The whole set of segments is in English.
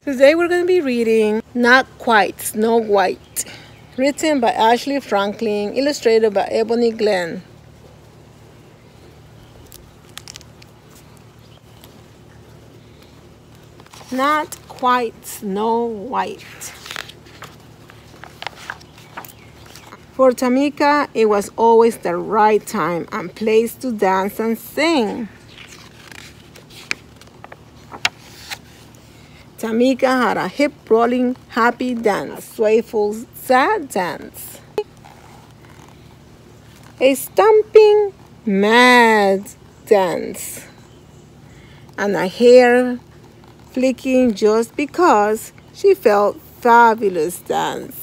Today we're going to be reading Not Quite Snow White, written by Ashley Franklin, illustrated by Ebony Glenn. Not Quite Snow White. For Tamika, it was always the right time and place to dance and sing. Tamika had a hip-rolling, happy dance, swayful, sad dance. A stomping, mad dance. And a hair flicking just because she felt fabulous dance.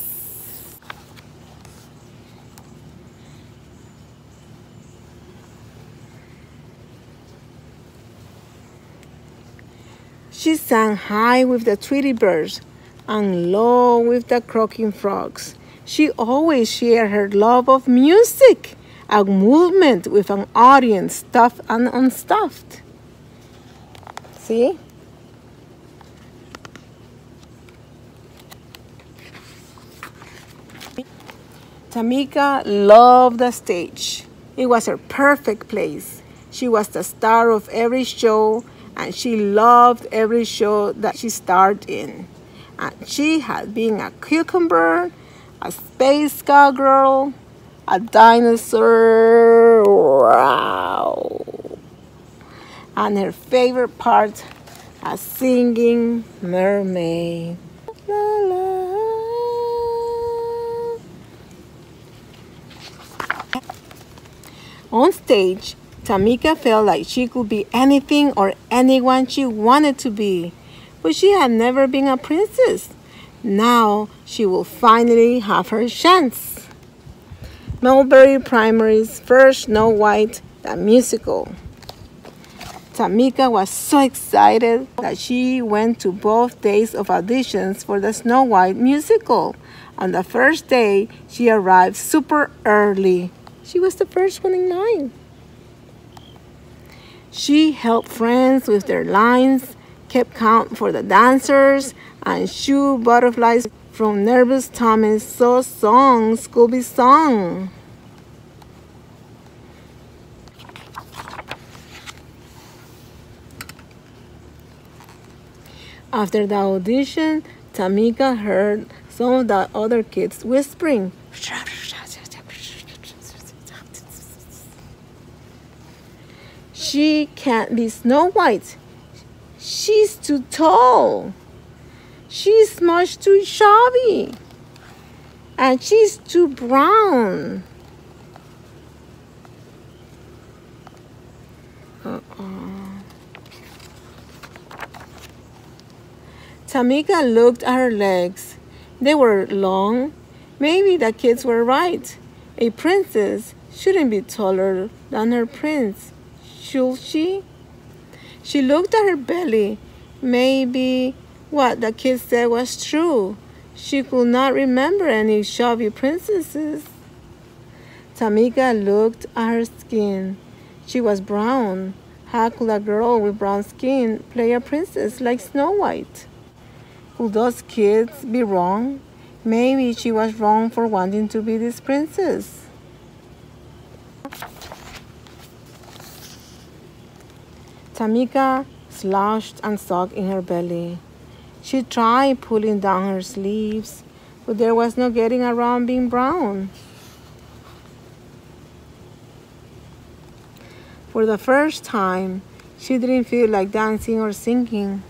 She sang high with the Tweety birds and low with the croaking frogs. She always shared her love of music and movement with an audience, stuffed and unstuffed. See? Tamika loved the stage. It was her perfect place. She was the star of every show, and she loved every show that she starred in. And she had been a cucumber, a space cowgirl, a dinosaur, wow. And her favorite part, a singing mermaid. La, la. On stage, Tamika felt like she could be anything or anyone she wanted to be, but she had never been a princess. Now she will finally have her chance. Mulberry Primary's first Snow White, the musical. Tamika was so excited that she went to both days of auditions for the Snow White musical. On the first day, she arrived super early. She was the first one in line. She helped friends with their lines, kept count for the dancers, and shoo butterflies from nervous tummies so songs could be sung. After the audition, Tamika heard some of the other kids whispering. She can't be Snow White. She's too tall. She's much too chubby. And she's too brown. Tamika looked at her legs. They were long. Maybe the kids were right. A princess shouldn't be taller than her prince, should she? She looked at her belly. Maybe what the kids said was true. She could not remember any chubby princesses. Tamika looked at her skin. She was brown. How could a girl with brown skin play a princess like Snow White? Could those kids be wrong? Maybe she was wrong for wanting to be this princess. Tamika slouched and sucked in her belly. She tried pulling down her sleeves, but there was no getting around being brown. For the first time, she didn't feel like dancing or singing.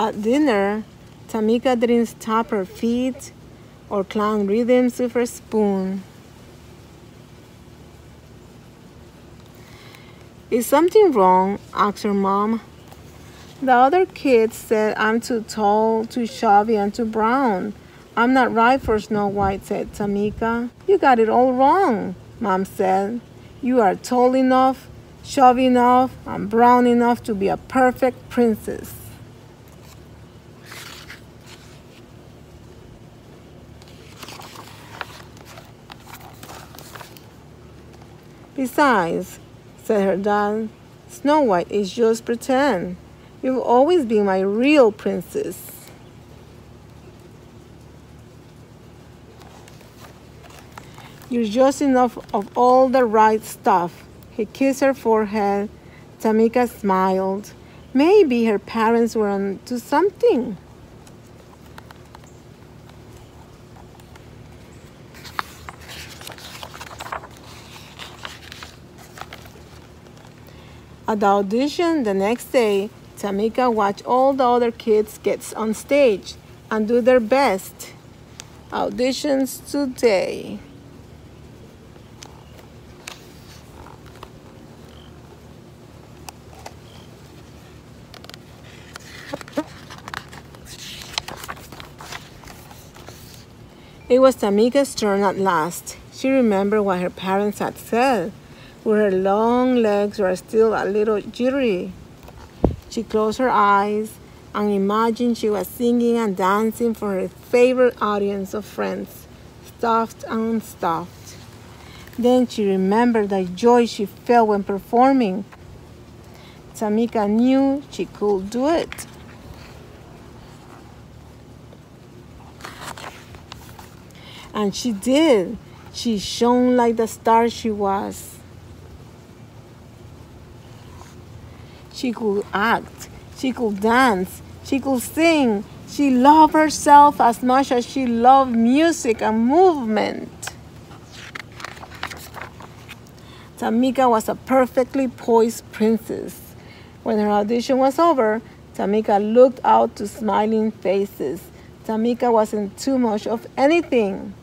At dinner, Tamika didn't stop her feet or clown rhythms with her spoon. Is something wrong? Asked her mom. The other kids said I'm too tall, too chubby, and too brown. I'm not right for Snow White, said Tamika. You got it all wrong, Mom said. You are tall enough, chubby enough, and brown enough to be a perfect princess. Besides, said her dad, Snow White is just pretend. You've always been my real princess. You're just enough of all the right stuff. He kissed her forehead. Tamika smiled. Maybe her parents were onto something. At the audition the next day, Tamika watched all the other kids get on stage and do their best. Auditions today. It was Tamika's turn at last. She remembered what her parents had said, but her long legs were still a little jittery. She closed her eyes and imagined she was singing and dancing for her favorite audience of friends, stuffed and unstuffed. Then she remembered the joy she felt when performing. Tamika knew she could do it. And she did. She shone like the star she was. She could act. She could dance. She could sing. She loved herself as much as she loved music and movement. Tamika was a perfectly poised princess. When her audition was over, Tamika looked out to smiling faces. Tamika wasn't too much of anything.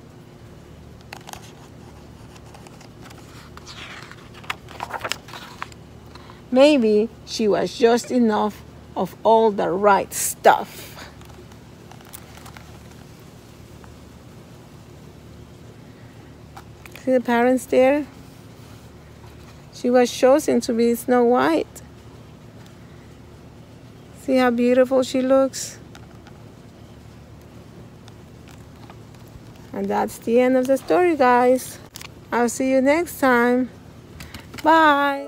Maybe she was just enough of all the right stuff. See the parents there? She was chosen to be Snow White. See how beautiful she looks? And that's the end of the story, guys. I'll see you next time. Bye.